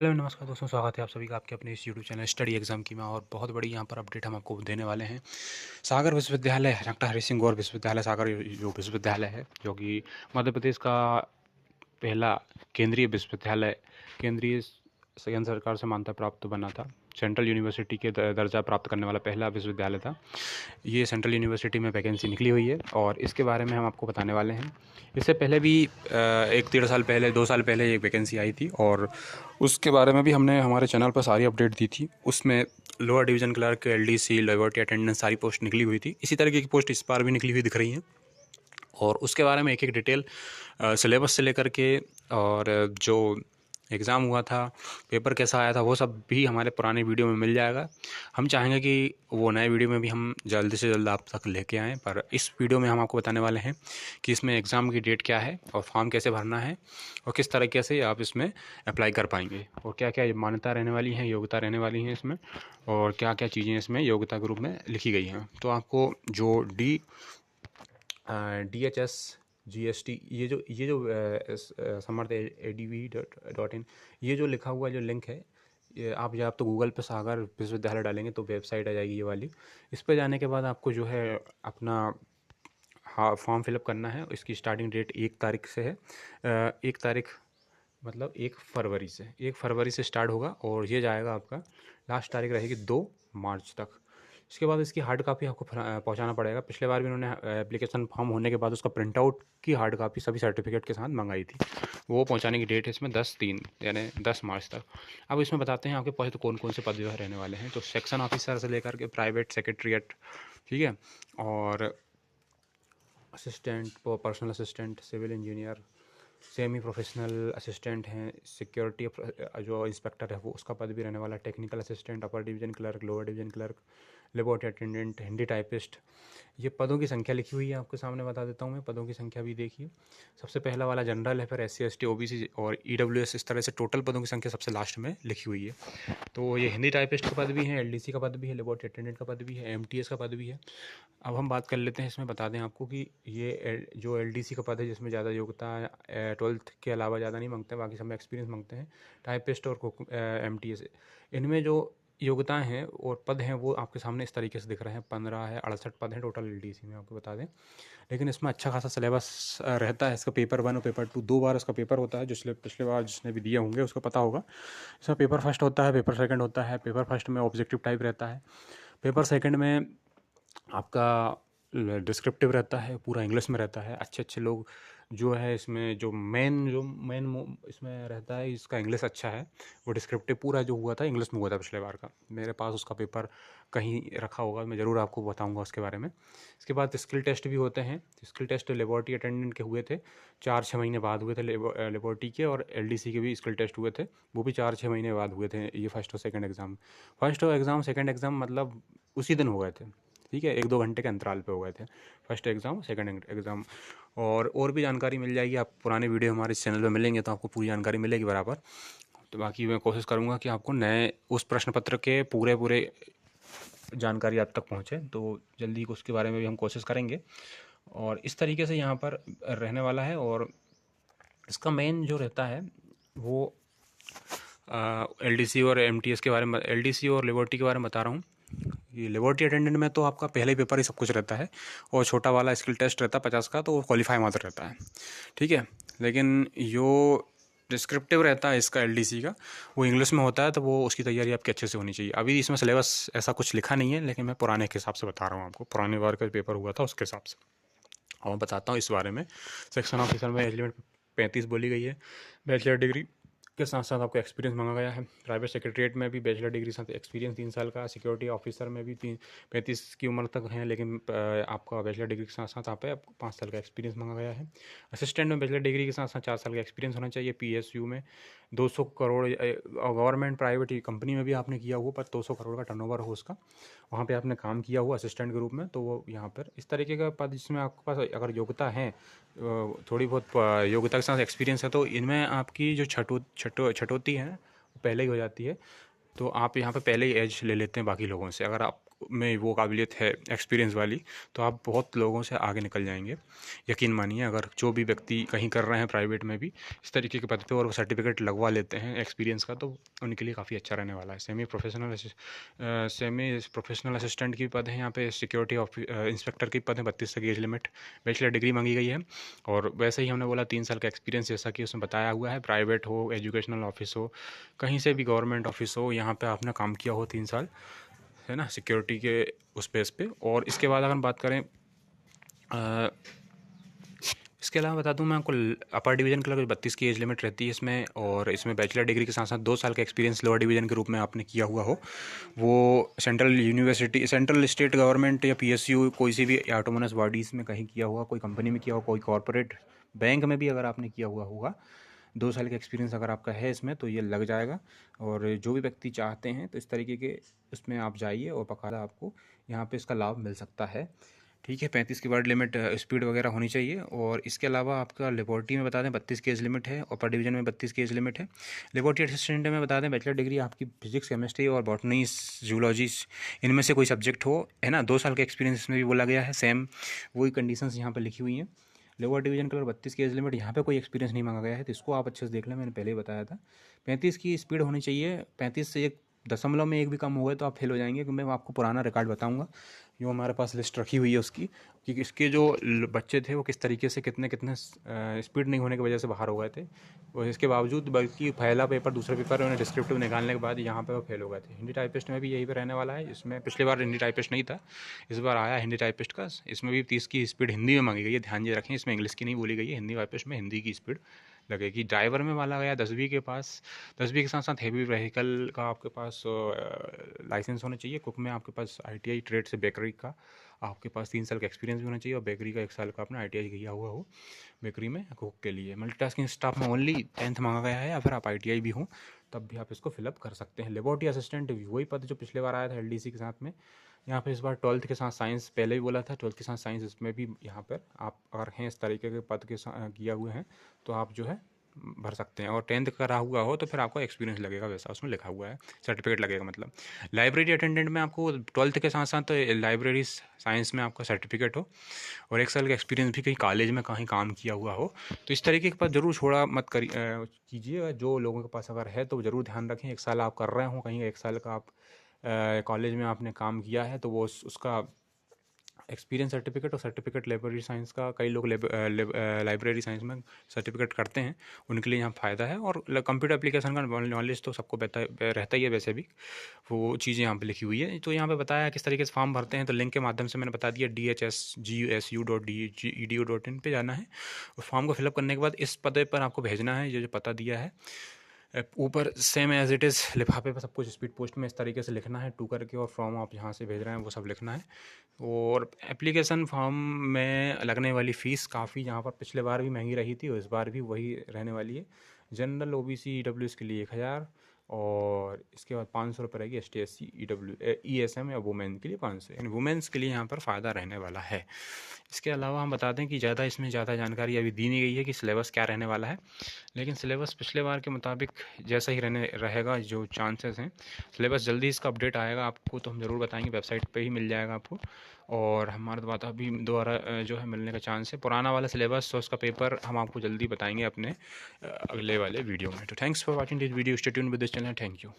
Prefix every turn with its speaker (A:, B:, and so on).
A: Hello नमस्कार दोस्तों, स्वागत है आप सभी का आपके अपने इस यूट्यूब चैनल स्टडी एग्जाम की में। और बहुत बड़ी यहाँ पर अपडेट हम आपको देने वाले हैं। सागर विश्वविद्यालय, डॉक्टर हरि सिंह गौर विश्वविद्यालय सागर जो विश्वविद्यालय है, जो कि मध्य प्रदेश का पहला केंद्रीय विश्वविद्यालय, केंद्रीय केंद्र सरकार से मान्यता प्राप्त बना था। सेंट्रल यूनिवर्सिटी के दर्जा प्राप्त करने वाला पहला विश्वविद्यालय था। ये सेंट्रल यूनिवर्सिटी में वैकेंसी निकली हुई है और इसके बारे में हम आपको बताने वाले हैं। इससे पहले भी एक 1.5 साल पहले, 2 साल पहले एक वैकेंसी आई थी और उसके बारे में भी हमने हमारे चैनल पर सारी अपडेट दी थी। उसमें lower division clerk, LDC, laboratory attendant सारी पोस्ट निकली हुई थी। इसी तरीके की पोस्ट इस बार भी निकली हुई दिख रही हैं और उसके बारे में एक एक डिटेल सिलेबस से लेकर के और जो एग्ज़ाम हुआ था, पेपर कैसा आया था, वो सब भी हमारे पुराने वीडियो में मिल जाएगा। हम चाहेंगे कि वो नए वीडियो में भी हम जल्द से जल्द आप तक लेके आएँ, पर इस वीडियो में हम आपको बताने वाले हैं कि इसमें एग्ज़ाम की डेट क्या है और फॉर्म कैसे भरना है और किस तरीके से आप इसमें अप्लाई कर पाएंगे और क्या क्या मान्यता रहने वाली है, योग्यता रहने वाली है इसमें, और क्या क्या चीज़ें इसमें योग्यता के रूप में लिखी गई हैं। तो आपको जो DHS GST, ये जो समर्थ ADV.in, ये जो लिखा हुआ जो लिंक है, ये आप तो गूगल पे सागर विश्वविद्यालय डालेंगे तो वेबसाइट आ जाएगी ये वाली। इस पे जाने के बाद आपको जो है अपना फॉर्म फिलअप करना है। इसकी स्टार्टिंग डेट 1 तारीख से है। 1 तारीख मतलब 1 फरवरी से स्टार्ट होगा और ये जाएगा, आपका लास्ट तारीख रहेगी 2 मार्च तक। इसके बाद इसकी हार्ड कापी आपको पहुंचाना पड़ेगा। पिछले बार भी उन्होंने एप्लीकेशन फॉर्म होने के बाद उसका प्रिंट आउट की हार्ड कापी सभी सर्टिफिकेट के साथ मंगाई थी। वो पहुंचाने की डेट है इसमें 10/3 यानी 10 मार्च तक। अब इसमें बताते हैं आपके पास तो कौन कौन से पद जो है रहने वाले हैं। तो सेक्शन ऑफिसर से लेकर के प्राइवेट सेक्रेटरीट, ठीक है, और assistant, personal assistant, civil engineer, semi professional assistant हैं, सिक्योरिटी जो इंस्पेक्टर है वो उसका पद भी रहने वाला है, technical assistant, upper division clerk, lower division clerk, laboratory attendant, Hindi typist. ये पदों की संख्या लिखी हुई है, आपके सामने बता देता हूँ मैं। पदों की संख्या भी देखिए। सबसे पहला वाला जनरल है, फिर SC ST OBC और EWS, इस तरह से टोटल पदों की संख्या सबसे लास्ट में लिखी हुई है। तो ये हिंदी टाइपिस्ट का पद भी है, LDC का पद भी है, लेबोरेटरी अटेंडेंट का पद भी है, MTS का पद भी है। अब हम बात कर लेते हैं, इसमें बता दें आपको कि ये जो LDC का पद है, जिसमें ज़्यादा योग्यता 12th के अलावा ज़्यादा नहीं मांगते हैं, बाकी सब में एक्सपीरियंस मांगते हैं। टाइपिस्ट और MTS, इनमें जो योग्यताएं हैं और पद हैं वो आपके सामने इस तरीके से दिख रहे हैं। 15 है, 68 पद हैं टोटल LDC में, आपको बता दें। लेकिन इसमें अच्छा खासा सिलेबस रहता है। इसका पेपर 1 और पेपर 2 दो बार इसका पेपर होता है। जिसने पिछले बार जिसने भी दिए होंगे उसको पता होगा। इसमें पेपर फर्स्ट होता है, पेपर सेकंड होता है। पेपर फर्स्ट में ऑब्जेक्टिव टाइप रहता है, पेपर सेकंड में आपका डिस्क्रिप्टिव रहता है, पूरा इंग्लिश में रहता है। अच्छे अच्छे लोग जो है इसमें, जो मेन इसमें रहता है, इसका इंग्लिश अच्छा है। वो डिस्क्रिप्टिव पूरा जो हुआ था इंग्लिश में हुआ था पिछले बार का। मेरे पास उसका पेपर कहीं रखा होगा, मैं ज़रूर आपको बताऊंगा उसके बारे में। इसके बाद स्किल टेस्ट भी होते हैं। स्किल टेस्ट लेबोरेटरी अटेंडेंट के हुए थे, 4-6 महीने बाद हुए थे लेबोरेटरी के, और LDC के भी स्किल टेस्ट हुए थे, वो भी 4-6 महीने बाद हुए थे। ये फर्स्ट और सेकंड एग्ज़ाम, सेकंड एग्ज़ाम मतलब उसी दिन हो गए थे, ठीक है, 1-2 घंटे के अंतराल पे हो गए थे फर्स्ट एग्ज़ाम, सेकंड एग्ज़ाम। और भी जानकारी मिल जाएगी, आप पुराने वीडियो हमारे इस चैनल पे मिलेंगे तो आपको पूरी जानकारी मिलेगी बराबर। तो बाकी मैं कोशिश करूँगा कि आपको नए उस प्रश्न पत्र के पूरे जानकारी आप तक पहुँचे, तो जल्दी उसके बारे में भी हम कोशिश करेंगे। और इस तरीके से यहाँ पर रहने वाला है। और इसका मेन जो रहता है वो LDC और MTS के बारे में, LDC और लेबोरेटरी के बारे में बता रहा हूँ। ये लेबोरेटरी अटेंडेंट में तो आपका पहले ही पेपर ही सब कुछ रहता है और छोटा वाला स्किल टेस्ट रहता है 50 का, तो वो क्वालिफाई मात्र रहता है, ठीक है। लेकिन जो डिस्क्रिप्टिव रहता है इसका LDC का, वो इंग्लिश में होता है, तो वो उसकी तैयारी आपकी अच्छे से होनी चाहिए। अभी इसमें सिलेबस ऐसा कुछ लिखा नहीं है, लेकिन मैं पुराने के हिसाब से बता रहा हूँ आपको, पुराने बार का पेपर हुआ था उसके हिसाब से। और मैं बताता हूँ इस बारे में। सेक्शन ऑफिसर में एज लिमिट 35 बोली गई है। बैचलर डिग्री के साथ साथ आपको एक्सपीरियंस मांगा गया है। प्राइवेट सेक्रेटरीट में भी बैचलर डिग्री साथ एक्सपीरियंस 3 साल का। सिक्योरिटी ऑफिसर में भी 35 की उम्र तक है, लेकिन आपका बैचलर डिग्री के साथ साथ आपको 5 साल का एक्सपीरियंस मांगा गया है। असिस्टेंट में बैचलर डिग्री के साथ साथ 4 साल का एक्सपीरियंस होना चाहिए। PSU में 200 करोड़, गवर्नमेंट प्राइवेट कंपनी में भी आपने किया हुआ, पर 200 करोड़ का टर्नओवर हो उसका, वहाँ पे आपने काम किया हुआ असिस्टेंट के रूप में, तो वो यहाँ पर इस तरीके का पद जिसमें आपके पास अगर योग्यता है, थोड़ी बहुत योग्यता के साथ एक्सपीरियंस है, तो इनमें आपकी जो छटोती है वो पहले ही हो जाती है। तो आप यहाँ पे पहले ही एज ले लेते हैं बाकी लोगों से। अगर आप में वो काबिलियत है एक्सपीरियंस वाली, तो आप बहुत लोगों से आगे निकल जाएंगे। यकीन मानिए, अगर जो भी व्यक्ति कहीं कर रहे हैं प्राइवेट में भी इस तरीके के पद पे और वो सर्टिफिकेट लगवा लेते हैं एक्सपीरियंस का, तो उनके लिए काफ़ी अच्छा रहने वाला है। सेमी प्रोफेशनल असिस्टेंट की पद है यहाँ पे, सिक्योरिटी इंस्पेक्टर की पद है, 32 तक एज लिमिट, बैचलर डिग्री मांगी गई है। और वैसे ही हमने बोला 3 साल का एक्सपीरियंस, जैसा कि उसमें बताया हुआ है। प्राइवेट हो, एजुकेशनल ऑफिस हो, कहीं से भी गवर्नमेंट ऑफिस हो, यहाँ पे आपने काम किया हो 3 साल, है ना, सिक्योरिटी के उस बेस पे। और इसके बाद अगर हम बात करें, इसके अलावा बता दूं मैं आपको, अपर डिवीज़न के लिए 32 की एज लिमिट रहती है इसमें, और इसमें बैचलर डिग्री के साथ साथ 2 साल का एक्सपीरियंस लोअर डिवीज़न के रूप में आपने किया हुआ हो, वो central university, central state government या पीएसयू, कोई सी भी ऑटोनोमस बॉडीज़ में कहीं किया हुआ, कोई कंपनी में किया हुआ, कोई कॉर्पोरेट बैंक में भी अगर आपने किया हुआ होगा, 2 साल का एक्सपीरियंस अगर आपका है इसमें, तो ये लग जाएगा। और जो भी व्यक्ति चाहते हैं तो इस तरीके के उसमें आप जाइए और बाकायदा आपको यहाँ पे इसका लाभ मिल सकता है। ठीक है, 35 की वर्ड लिमिट स्पीड वगैरह होनी चाहिए। और इसके अलावा आपका लेबोरेटरी में बता दें 32 की एज लिमिट है, और पर डिवीजन में 32 की एज लिमिट है। लेबोरेटरी असिस्टेंट में बता दें बैचलर डिग्री आपकी फिजिक्स, केमिस्ट्री और बॉटनी, जूलॉजी, इनमें से कोई सब्जेक्ट हो, है ना। 2 साल का एक्सपीरियंस इसमें भी बोला गया है, सेम वही कंडीशंस यहाँ पर लिखी हुई हैं। लोअर डिवीजन कलर 32 की एज लिमिट, यहाँ पे कोई एक्सपीरियंस नहीं मांगा गया है, तो इसको आप अच्छे से देख लें, मैंने पहले ही बताया था। 35 की स्पीड होनी चाहिए, 35 से 1.1 भी कम हो गए तो आप फेल हो जाएंगे, क्योंकि मैं आपको पुराना रिकॉर्ड बताऊंगा जो हमारे पास लिस्ट रखी हुई है उसकी, कि इसके जो बच्चे थे वो किस तरीके से कितने कितने स्पीड नहीं होने की वजह से बाहर हो गए थे, और इसके बावजूद बल्कि पहला पेपर दूसरा पेपर उन्हें डिस्क्रिप्टिव निकालने के बाद यहाँ पे वो फेल हो गए थे। हिंदी टाइपिस्ट में भी यही पे रहने वाला है। इसमें पिछली बार हिंदी टाइपिस्ट नहीं था, इस बार आया हिंदी टाइपिस्ट का। इसमें भी 30 की स्पीड हिंदी में मांगी गई है, ध्यान ये रखें, इसमें इंग्लिश की नहीं बोली गई है। हिंदी टाइपिस्ट में हिंदी की स्पीड लगेगी। ड्राइवर में माना गया 10वीं के पास, 10वीं के साथ साथ हेवी व्हीकल का आपके पास लाइसेंस होना चाहिए। कुक में आपके पास ITI ट्रेड से बेकरी का आपके पास 3 साल का एक्सपीरियंस भी होना चाहिए, और बेकरी का 1 साल का आपने ITI किया हुआ हो बेकरी में कुक के लिए। मल्टीटास्किंग स्टाफ में ओनली 10th मांगा गया है, या फिर आप ITI भी हो तब भी आप इसको फिलअप कर सकते हैं। लेबोरेटरी असिस्टेंट भी वही पद जो पिछले बार आया था LDC के साथ में, यहाँ पे इस बार 12th के साथ साइंस, पहले ही बोला था 12th के साथ साइंस, इसमें भी यहाँ पर आप अगर हैं इस तरीके के पद के किया हुए हैं तो आप जो है भर सकते हैं। और 10th करा हुआ हो तो फिर आपको एक्सपीरियंस लगेगा, वैसा उसमें लिखा हुआ है, सर्टिफिकेट लगेगा मतलब। लाइब्रेरी अटेंडेंट में आपको 12th के साथ साथ लाइब्रेरी साइंस में आपका सर्टिफिकेट हो, और 1 साल का एक्सपीरियंस भी कहीं कॉलेज में कहीं काम किया हुआ हो, तो इस तरीके के पास ज़रूर छोड़ा मत कीजिए। जो लोगों के पास अगर है तो ज़रूर ध्यान रखें, 1 साल आप कर रहे हो कहीं, 1 साल का आप कॉलेज में आपने काम किया है, तो वो उसका एक्सपीरियंस सर्टिफिकेट और सर्टिफिकेट लाइब्रेरी साइंस का, कई लोग लाइब्रेरी साइंस में सर्टिफिकेट करते हैं, उनके लिए यहाँ फ़ायदा है। और कंप्यूटर एप्लीकेशन का नॉलेज तो सबको रहता ही है वैसे भी, वो चीज़ें यहाँ पे लिखी हुई है। तो यहाँ पे बताया किस तरीके से फॉर्म भरते हैं, तो लिंक के माध्यम से मैंने बता दिया, dhsgusu.edu.in पे जाना है, और फॉर्म को फिलअप करने के बाद इस पते पर आपको भेजना है, ये जो पता दिया है ऊपर, सेम एज इट इज़ लिफाफे पर सब कुछ स्पीड पोस्ट में इस तरीके से लिखना है, टू करके, और फॉर्म आप जहाँ से भेज रहे हैं वो सब लिखना है। और एप्लीकेशन फॉर्म में लगने वाली फ़ीस काफ़ी यहाँ पर पिछले बार भी महंगी रही थी, और इस बार भी वही रहने वाली है। जनरल OBC EWS के लिए 1000, और इसके बाद 500 रुपये रहेगी ST SC ESM या वुमेन के लिए 500, यानी वुमेन्स के लिए यहाँ पर फ़ायदा रहने वाला है। इसके अलावा हम बता दें कि इसमें ज़्यादा जानकारी अभी दी नहीं गई है कि सिलेबस क्या रहने वाला है, लेकिन सिलेबस पिछले बार के मुताबिक जैसा ही रहेगा, जो चांसेस हैं। सिलेबस जल्दी इसका अपडेट आएगा आपको तो हम ज़रूर बताएंगे, वेबसाइट पे ही मिल जाएगा आपको, और हमारे बात अभी दोबारा जो है मिलने का चांस है। पुराना वाला सिलेबस तो उसका पेपर हम आपको जल्दी बताएंगे अपने अगले वाले वीडियो में। तो thanks for watching this video, stay tuned with this channel, thank you.